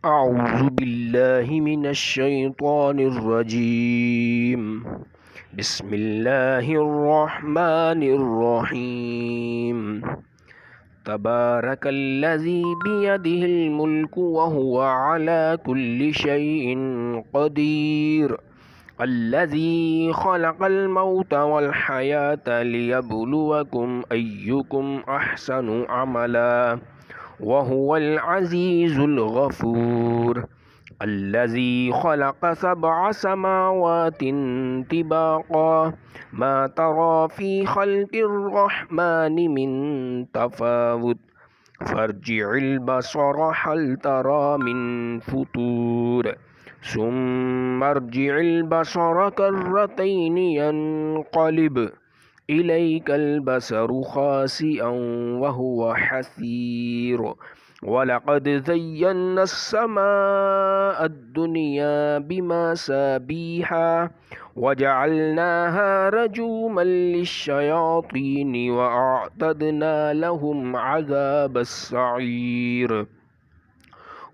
أعوذ بالله من الشيطان الرجيم. بسم الله الرحمن الرحيم. تبارك الذي بيده الملك وهو على كل شيء قدير. الذي خلق الموت والحياة ليبلوكم أيكم أحسن عملا وهو العزيز الغفور. الذي خلق 7 سماوات طباقا ما ترى في خلق الرحمن من تفاوت فارجع البصر هل ترى من فطور ثم ارجع البصر كرتين ينقلب إليك البصر خاسئا وهو حسير. ولقد زينا السماء الدنيا بمصابيح وجعلناها رجوما للشياطين وأعتدنا لهم عذاب السعير.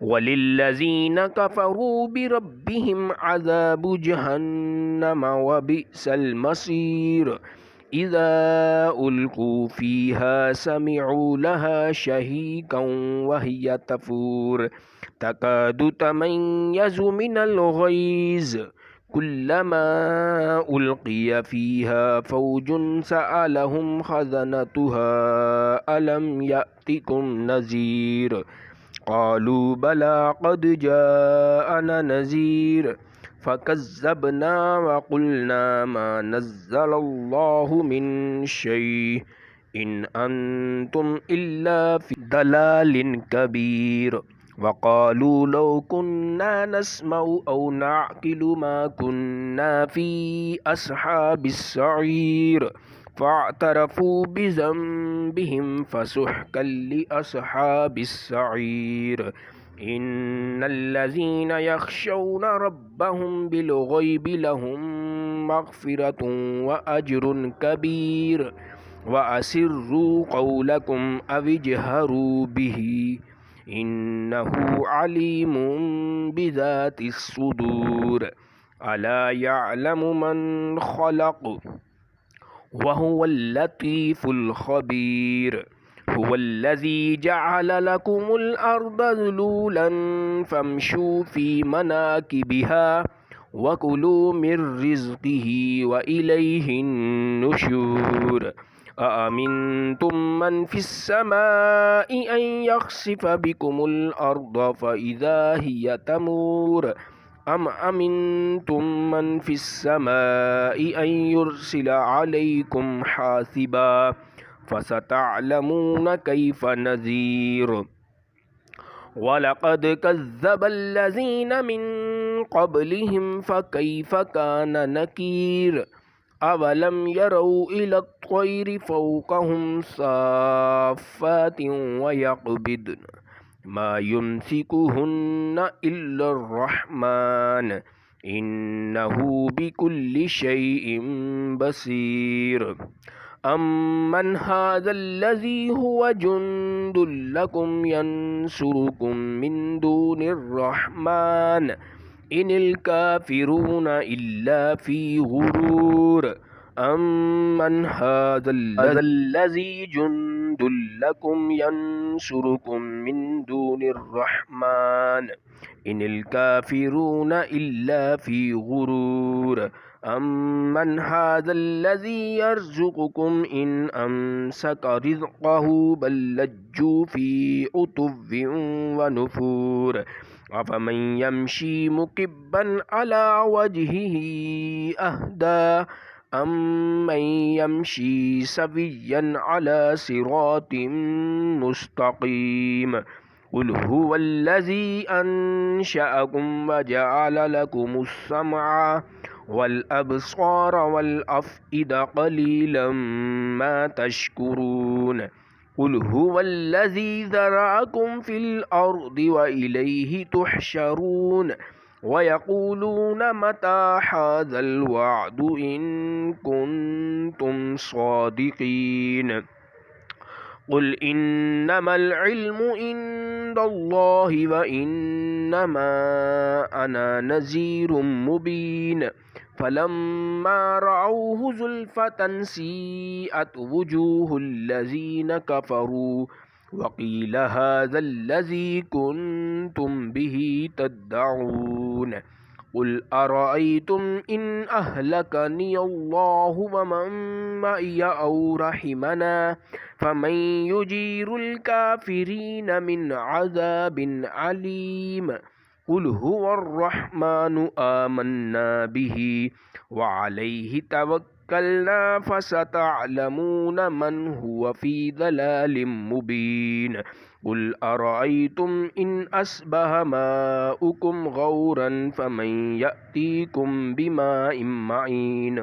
وللذين كفروا بربهم عذاب جهنم وبئس المصير. إذا ألقوا فيها سمعوا لها شهيقا وهي تفور تكاد تميز من الغيظ كلما ألقي فيها فوج سألهم خزنتها ألم يأتكم نذير قالوا بلى قد جاءنا نذير فكذبنا وقلنا ما نزل الله من شيء إن أنتم إلا في ضلال كبير. وقالوا لو كنا نسمع أو نعقل ما كنا في أصحاب السعير فاعترفوا بذنبهم فسحقا لأصحاب السعير. إن الذين يخشون ربهم بالغيب لهم مغفرة وأجر كبير. وأسروا قولكم أو اجهروا به إنه عليم بذات الصدور. ألا يعلم من خلق وهو اللطيف الخبير. هو الذي جعل لكم الأرض ذلولا فامشوا في مناكبها وكلوا من رزقه وإليه النشور. أأمنتم من في السماء أن يخسف بكم الأرض فإذا هي تمور أم أمنتم من في السماء أن يرسل عليكم حاسبا فستعلمون كيف نذير. ولقد كذب الذين من قبلهم فكيف كان نكير. أولم يروا إلى الطير فوقهم صافات ويقبضن ما يمسكهن إلا الرحمن إنه بكل شيء بصير. أمن هذا الذي هو جند لكم ينصركم من دون الرحمن إن الكافرون إلا في غرور. أمن هذا الذي جند لكم ينصركم من دون الرحمن إن الكافرون إلا في غرور. أمن هذا الذي يرزقكم إن أمسك رزقه بل لجوا في عتو ونفور. أفمن يمشي مكبا على وجهه أهدى أمن يمشي سويا على صراط مستقيم. قل هو الذي أنشأكم وجعل لكم السمع والأبصار والأفئدة قليلا ما تشكرون. قل هو الذي ذرأكم في الأرض وإليه تحشرون. ويقولون متى هذا الوعد إن كنتم صادقين. قل إنما العلم عند الله وإنما أنا نذير مبين فلما رأوه زلفة سيئت وجوه الذين كفروا وقيل هذا الذي كنتم به تدعون قل أرأيتم إن أهلكني الله ومن معي أو رحمنا فمن يجير الكافرين من عذاب عليم قل هو الرحمن آمنا به وعليه توكلنا فستعلمون من هو في ضلال مبين قل أرأيتم إن أصبح ماؤكم غورا فمن يأتيكم بماء معين